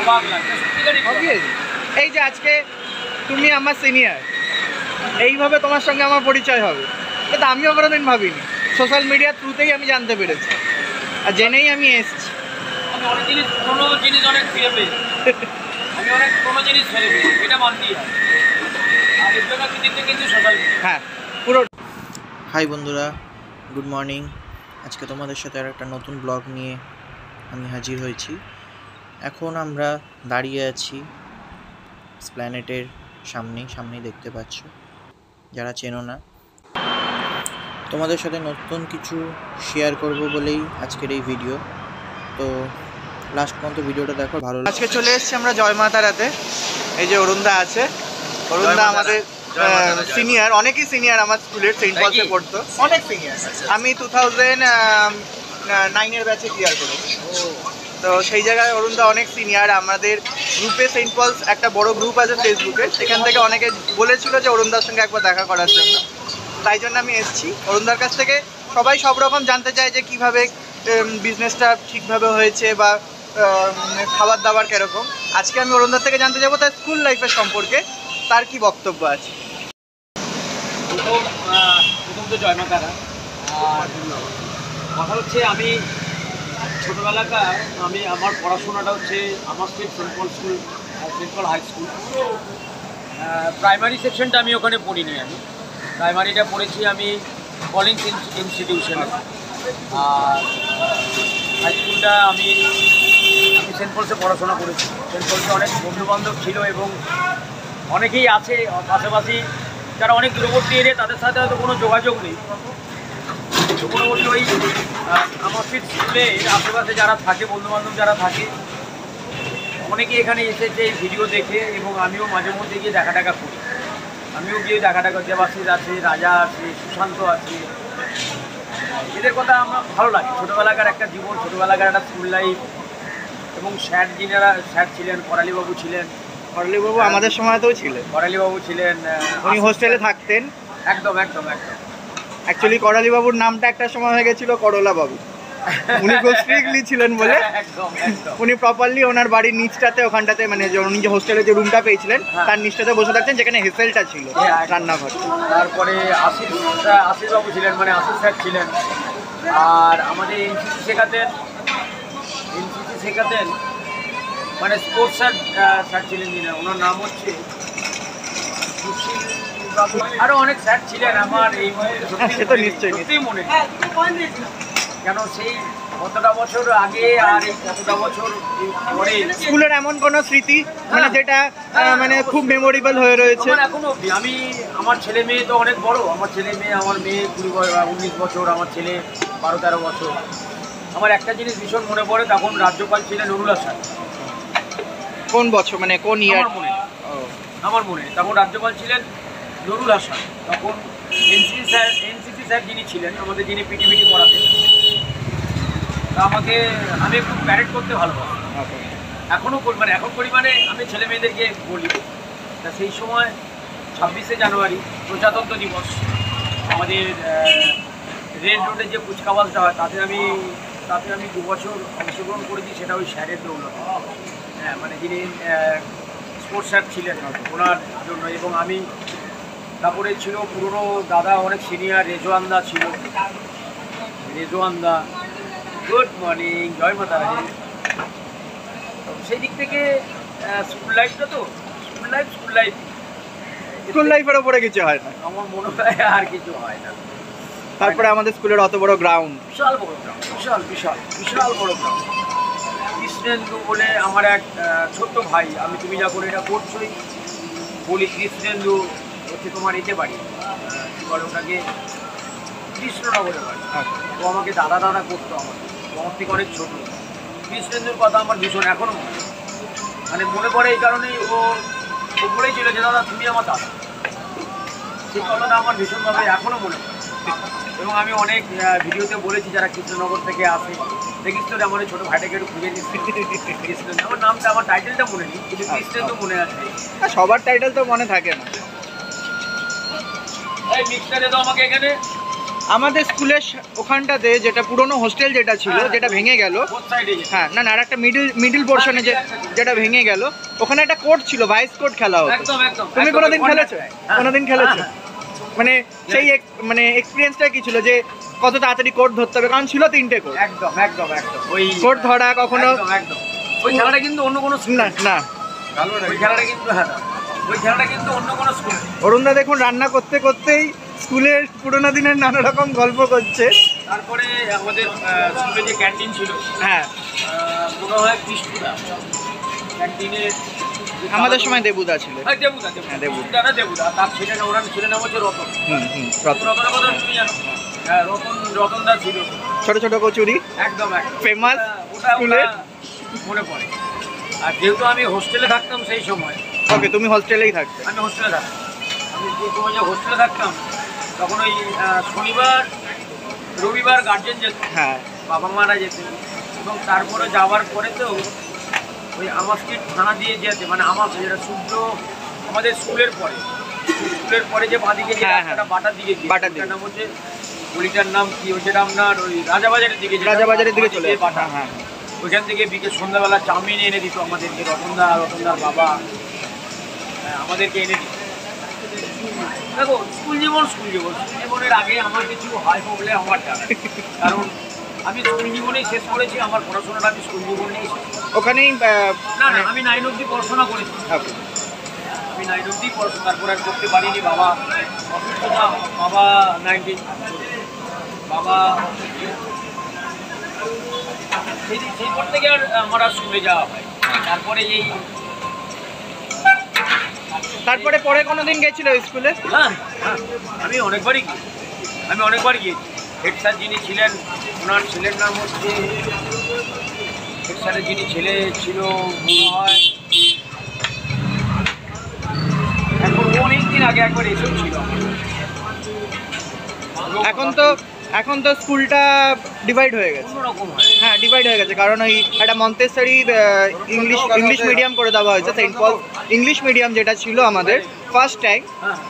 অবাক লাগছে সত্যিকারই। এই যে আজকে তুমি আমার সিনিয়র, এইভাবে তোমার সঙ্গে আমার পরিচয় হবে এটা আমিও কোনোদিন ভাবিনি। সোশ্যাল মিডিয়ার থ্রুতেই আমি জানতে পেরেছি, আর জেনেই আমি এসেছি। আমি অনেক জিনিস, কোনো জিনিস অনেক ফিরে পেয়েছি, আমি অনেক কোনো জিনিস ফেলে পেয়েছি, এটা মানতেই হয়। আর এর জন্য কিন্তু সোশ্যাল মিডিয়া। হ্যাঁ পুরো। হাই বন্ধুরা, গুড মর্নিং। আজকে তোমাদের সাথে আর একটা নতুন ব্লগ নিয়ে আমি হাজির হয়েছি। এখন আমরা দাঁড়িয়ে আছি স্প্ল্যানেটের সামনেই দেখতে পাচ্ছ, যারা চেনো না। তোমাদের সাথে নতুন কিছু শেয়ার করব বলেই আজকের এই ভিডিও, তো লাস্ট পর্যন্ত ভিডিওটা দেখো, ভালো লাগবে। আজকে চলে এসেছি আমরা জয় মা তারাতে। এই যে অরুণদা আছে, অরুণদা আমাদের সিনিয়র, অনেকই সিনিয়র আমার স্কুলের, সেন্ট পলসে পড়তো, অনেক সিনিয়র। আমি 2009-এর ব্যাচে ক্লিয়ার করেছি, তো সেই জায়গায় অরুণদা অনেক সিনিয়র। আমাদের গ্রুপে সেন্ট পলস একটা বড় গ্রুপ আছে ফেসবুকে, সেখান থেকে অনেকে বলেছিল যে অরুণদার সঙ্গে একবার দেখা করার জন্য, তাই জন্য আমি এসেছি। অরুণদার কাছ থেকে সবাই সব রকম জানতে চায় যে কীভাবে বিজনেসটা ঠিকভাবে হয়েছে বা খাবার দাবার কীরকম। আজকে আমি অরুণদার থেকে জানতে যাবো তার স্কুল লাইফের সম্পর্কে, তার কি বক্তব্য আছে। প্রথম তো জয় মা তারা। আর কথা হচ্ছে, আমি ছোটোবেলাকার আমার পড়াশোনাটা হচ্ছে আমার স্টেট সেন্ট পল স্কুল, সেন্ট পল হাই স্কুল। প্রাইমারি সেকশনটা আমি ওখানে পড়িনি, আমি প্রাইমারিটা পড়েছি আমি কলিন্স ইনস্টিটিউশনে। আর হাই স্কুলটা আমি সেন্ট পলসে পড়াশোনা করেছি। সেন্ট পলসে অনেক বন্ধুবান্ধব ছিল এবং অনেকেই আছে পাশাপাশি যারা অনেক দূরবর্তী এরিয়া, তাদের সাথে হয়তো কোনো যোগাযোগ নেই। মোটামুটি ওই আমার স্কুলে আশেপাশে যারা থাকে, বন্ধুবান্ধব যারা থাকে, অনেকেই এখানে এসেছে ভিডিও দেখে, এবং আমিও মাঝে মধ্যে গিয়ে দেখা করি। আমিও গিয়ে দেখা দেবাশিস আছে, রাজা আছে, সুশান্ত আছে, এদের কথা আমার ভালো লাগে। ছোটোবেলাকার একটা জীবন, ছোটোবেলাকার একটা স্কুল লাইফ, এবং স্যার ছিলেন, করালিবাবু ছিলেন। করালিবাবু আমাদের সময়তেও ছিলেন। করালিবাবু ছিলেন, উনি হোস্টেলে থাকতেন। একদম। অ্যাকচুয়ালি করালিবাবুর নামটা একটা সময় হয়ে গেছিল করলা বাবু, উনি খুব স্ট্রিক্টলি ছিলেন বলে। একদম উনি প্রপারলি ওনার বাড়ির নিচটাতে, ওখানটাতে, মানে উনি যে হোস্টেলে যে রুমটা পেয়েছিলেন তার নিচটাতে বসে থাকতেন, যেখানে হেসেলটা ছিল রান্নাঘর। তারপরে আশিস বাবু ছিলেন, মানে আশিস স্যার ছিলেন। আর আমাদের এনসিসি শেখাতেন মানে স্পোর্টস স্যার ছিলেন, যিনি, ওনার নাম হচ্ছে সুশীল বাবু। আরও অনেক স্যার ছিলেন আমার এই সত্যিই মনে, কেন সেই কতটা বছর আগে আর এই কতটা বছর পরে স্কুলের এমন কোনো স্মৃতি মানে যেটা মানে খুব মেমোরেবল হয়ে রয়েছে এখনো অবধি। আমার ছেলে মেয়ে তো অনেক বড়, আমার মেয়ে 19 বছর, আমার ছেলে 12-13 বছর। আমার একটা জিনিস ভীষণ মনে পড়ে, তখন রাজ্যপাল ছিলেন অরুণা স্যার। কোন বছর, মানে কোন ইয়ার? আমার মনে তখন রাজ্যপাল ছিলেন নুরুল হাসান। তখন এনসিসি স্যার যিনি ছিলেন আমাদের, যিনি পিটি পড়াতেন, আমি একটু প্যারেড করতে ভালোবাসি এখনও, মানে এখন পরিমাণে আমি ছেলে মেয়েদেরকে বলি। তা সেই সময় 26শে জানুয়ারি প্রজাতন্ত্র দিবস, আমাদের রেল রোডে যে কুচকাওয়াজটা হয়, তাতে আমি 2 বছর অংশগ্রহণ করেছি। সেটা ওই স্যারের দৌলতে, হ্যাঁ, মানে যিনি স্পোর্টস স্যার ছিলেন ওনার জন্য। এবং আমি তারপরে ছিল পুরনো দাদা, অনেক সিনিয়র, রেজওয়ানদা ছিল। রেজওয়ানদা, গুড মর্নিং, জয় মা তারা। সেই দিক থেকে স্কুল লাইফটা তো স্কুল লাইফের ওপরে কিছু হয় না আমার মনে হয়, আর কিছু হয় না। তারপরে আমাদের স্কুলের অত বড় গ্রাউন্ড, বিশাল বড় গ্রাউন্ড, বিশাল বড় গ্রাউন্ড। কৃষ্ণেন্দু বলে আমার এক ছোট্ট ভাই, তুমি যখন এটা করছোই বলি, কৃষ্ণেন্দু হচ্ছে তোমার এতে বাড়ি, কী বলে ওটাকে, কৃষ্ণনগরে বাড়ি। ও আমাকে দাদা করতো, আমার থেকে অনেক ছোটো। কৃষ্ণেন্দুর কথা আমার ভীষণ এখনও মানে মনে পড়ে, এই কারণেই ও বলেছিল যে দাদা তুমি আমার দাদা। সেই কথাটা আমার ভীষণভাবে এখনও মনে পড়ে। এবং আমি অনেক ভিডিওতে বলেছি, যারা কৃষ্ণনগর থেকে আসে, দেখিস তো আমার ছোটো ভাইটাকে একটু খুঁজে দিচ্ছি কৃষ্ণেন্দু। আমার নামটা, আমার টাইটেলটা মনে নেই, কিন্তু কৃষ্ণেন্দু মনে আছে। সবার টাইটেল তো মনে থাকে না। এই মিক্সটা দে তো আমাকে এখানে। আমাদের স্কুলের ওখানটাতে যেটা পুরনো হোস্টেল যেটা ছিল, যেটা ভেঙে গেল, হ্যাঁ না না, আর একটা মিডিল পোর্শনে যেটা ভেঙে গেল, ওখানে একটা কোর্ট ছিল, ভাইস কোর্ট খেলা হতো। তুমি কোনোদিন খেলেছো? কোনোদিন খেলেছো? মানে সেই মানে এক্সপিরিয়েন্সটা কি ছিল, যে কত তাড়াতাড়ি কোর্ট ধরতে হবে? কারণ ছিল 3টে কোর্ট। একদম একদম একদম ওই কোর্ট ধরা কখনো একদম ওই খেলাটা কিন্তু অন্য কোনো না না ওই খেলাটা কিন্তু ওই খেলাটা কিন্তু অন্য কোনো স্কুল। অরুণদা দেখুন রান্না করতে করতেই স্কুলের পুরোনো দিনের নানা রকম গল্প করছে। তারপরে আমাদের স্কুলে যে ক্যান্টিন ছিল, হ্যাঁ মনে হয় কৃষ্ণদা ক্যান্টিনে আমাদের সময় দেবুদা ছিল। দেবুদা দেবুদা না দেবুদা, তার ছেলে ওনার ছেলে নাম হচ্ছে রতন। রতনের কথা তুমি জানো? হ্যাঁ রতনদা ছিল। ছোট ছোট কচুরি একদম ফেমাস ওটা মনে পড়ে। আর যেহেতু আমি হোস্টেলে থাকতাম সেই সময়। ওকে, তুমি হোস্টেলেই থাকতে? আমি হোস্টেলে থাকতাম। আমি যে সময় যে হোস্টেলে থাকতাম তখন ওই শনিবার রবিবার গার্জেন যেত, হ্যাঁ বাবা মারা যেতেন, এবং তারপরে যাওয়ার পরে তো ওই আমার স্ট্রিট থানা দিয়ে যেতে, মানে আমার যেটা সূর্য আমাদের স্কুলের পরে যে বাঁদিকে যে রাস্তাটা বাটার দিকে বাটার নাম হচ্ছে গলিটার নাম কি, যেটা আপনার ওই রাজাবাজারের দিকে চলে বাটা। হ্যাঁ ওইখান থেকে বিকেল সন্ধ্যাবেলা চাউমিন এনে দিত আমাদেরকে রতনদার বাবা, আমাদেরকে এনে দিত। দেখো স্কুল জীবনের আগে আমার কিছু হয় বলে আমার জানা, কারণ আমি স্কুল জীবনেই শেষ করেছি। আমার পড়াশোনাটা আমি স্কুল জীবনেই শেষ ওখানেই। না আমি 9 অবধি পড়াশোনা করেছি। আমি 9 অবধি পড়াশোনা, তারপর আর করতে পারিনি। বাবা অসুস্থতা, বাবা 19, বাবা সেই পর থেকে আর আমার আর স্কুলে যাওয়া হয়। তারপরে পরে কোনোদিন গেছিল স্কুলে? হ্যাঁ আমি অনেকবারই গিয়েছি। হেড স্যার যিনি ছিলেন, ওনার ছেলের নাম হচ্ছে, হেড স্যারের যিনি ছেলে ছিল মনে হয় এখন অনেকদিন আগে একবার এসেছিল। এখন তো স্কুলটা ডিভাইড হয়ে গেছে। অন্যরকম হয়। হ্যাঁ ডিভাইড হয়ে গেছে, কারণ ওই একটা মন্তেশ্বরী ইংলিশ মিডিয়াম করে দেওয়া হয়েছে। সেন্ট পল ইংলিশ মিডিয়াম যেটা ছিল আমাদের ফার্স্ট টাইম,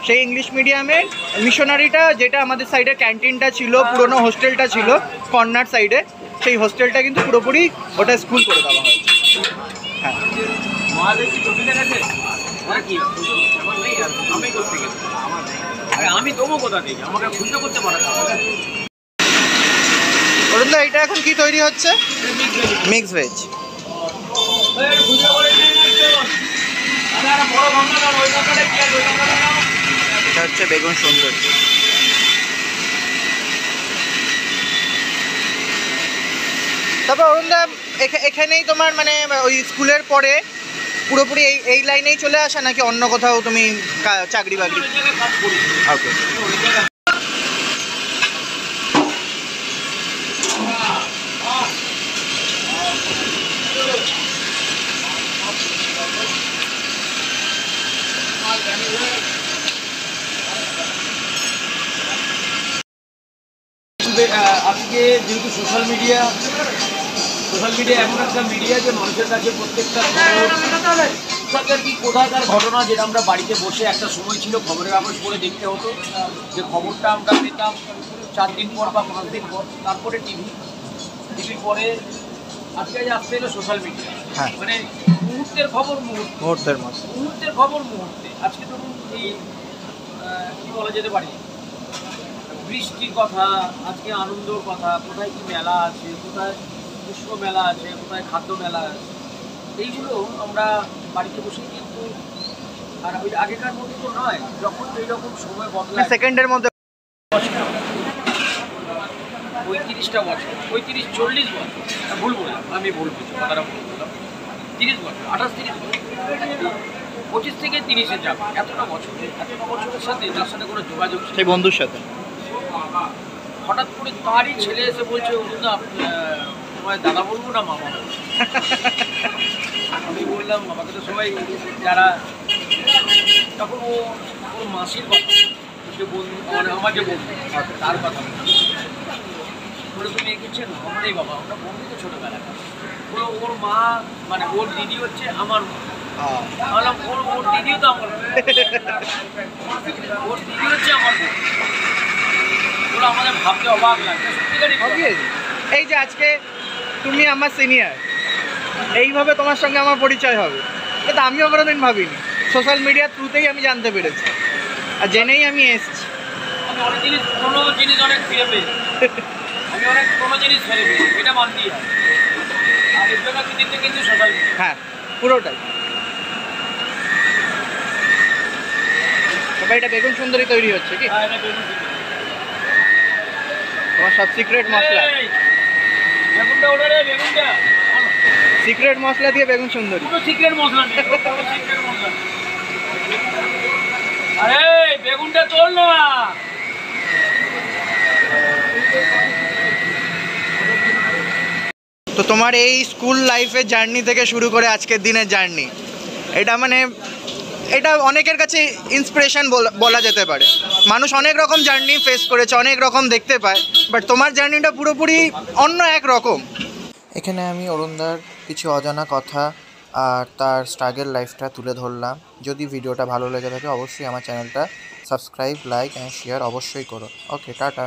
সেই ইংলিশ মিডিয়ামের মিশনারিটা, যেটা আমাদের সাইডে ক্যান্টিনটা ছিল, পুরোনো হোস্টেলটা ছিল কর্নার সাইডে, সেই হোস্টেলটা কিন্তু পুরোপুরি ওটা স্কুল করে দেওয়া হয়েছে। হ্যাঁ আমি তবু কোথা থেকে আমাকে খুঁজতে করতে পারে। অরুণদা এটা এখন কি তৈরি হচ্ছে? Mix veg. এটা হচ্ছে বেগুন সুন্দর। তারপর অরুণদা এখানেই তোমার মানে ওই স্কুলের পরে পুরোপুরি এই লাইনেই চলে আসা, নাকি অন্য কোথাও তুমি চাকরি বাকরি? ওকে। আজকে যেহেতু সোশ্যাল মিডিয়া এমন একটা মিডিয়া যে মানুষের কাছে প্রত্যেকটা কি কোথাকার ঘটনা, যেটা আমরা বাড়িতে বসে একটা সময় ছিল খবরের কাগজ পড়ে দেখতে হতো, যে খবরটা আমরা পেতাম 4 দিন পর বা 5 দিন পর, তারপরে টিভির পরে আজকে আসতে এলো সোশ্যাল মিডিয়া। মানে মুহূর্তের খবর মুহূর্তে। আজকে ধরুন এই কী বলা যেতে পারে, বৃষ্টির কথা, আজকে আনন্দর কথা, কোথায় কি মেলা আছে, কোথায় পুষ্প মেলা আছে, কোথায় খাদ্য মেলা আছে, এইগুলো আমরা বাড়িতে বসে কিন্তু, আর ওই আগেকার মতো তো নয়, যখন এইরকম সময় বদলায় সেকেন্ডের মধ্যে 35টা বছর, 35-40 বছর, ভুল বললাম, আমি ভুল বলছি, কথাটা ভুল বললাম, 30 বছর, 28-30 বছর, 25 থেকে 30-এ যাবে, এতটা বছরের সাথে তার সাথে কোনো যোগাযোগ, সেই বন্ধুর সাথে হঠাৎ করে তারই ছেলে এসে বলছে, না তোমায় দাদা বলবো না মামা বলবো। আমি বললাম আমাকে তো সবাই যারা, তখন ওর মাসির কথা, সে বন্ধু মানে আমার যে বন্ধু তার কথা বলে, তুমি এঁকেছেন আমারই বাবা, আমরা বন্ধু তো ছোটোবেলা। ওর মা মানে ওর দিদি হচ্ছে আমার মা, বললাম ওর দিদিও তো আমার, ওর দিদি হচ্ছে আমার বন্ধু। কথাগুলো আমাদের ভাবতে অবাক লাগছে, সত্যিকারই কথা। Obviously, এই যে আজকে তুমি আমার সিনিয়র, এইভাবে তোমার সঙ্গে আমার পরিচয় হবে এটা আমিও কোনোদিন ভাবিনি। সোশ্যাল মিডিয়ার থ্রুতেই আমি জানতে পেরেছি, আর জেনেই আমি এসেছি। আমি অনেক জিনিস, কোনো জিনিস অনেক ফিরে পেয়েছি, আমি অনেক কোনো জিনিস ফেলে পেয়েছি, এটা মানতেই হয়। আর এর জন্য কৃতিত্ব কিন্তু সোশ্যাল মিডিয়া। হ্যাঁ, পুরোটাই। তবে এটা বেগুন সুন্দরী তৈরি হচ্ছে কি? হ্যাঁ, এটা বেগুন সুন্দরী। তোমার সব সিক্রেট মশলা, এই, বেগুনটা ওটা রে, বেগুনটা সিক্রেট মশলা দিয়ে বেগুন সুন্দরী। কোনো সিক্রেট মশলা নেই, কোনো সিক্রেট মশলা নেই। আরে বেগুনটা তোল না। তো তোমার এই স্কুল লাইফের জার্নি থেকে শুরু করে আজকের দিনের জার্নি, এটা মানে এটা অনেকের কাছে ইন্সপিরেশন বলা যেতে পারে। মানুষ অনেক রকম জার্নি ফেস করেছে, অনেক রকম দেখতে পায়, বাট তোমার জার্নিটা পুরোপুরি অন্য এক রকম। এখানে আমি অরুণদার কিছু অজানা কথা আর তার স্ট্রাগল লাইফটা তুলে ধরলাম। যদি ভিডিওটা ভালো লেগে থাকে অবশ্যই আমার চ্যানেলটা সাবস্ক্রাইব, লাইক অ্যান্ড শেয়ার অবশ্যই করো। ওকে, টাটা।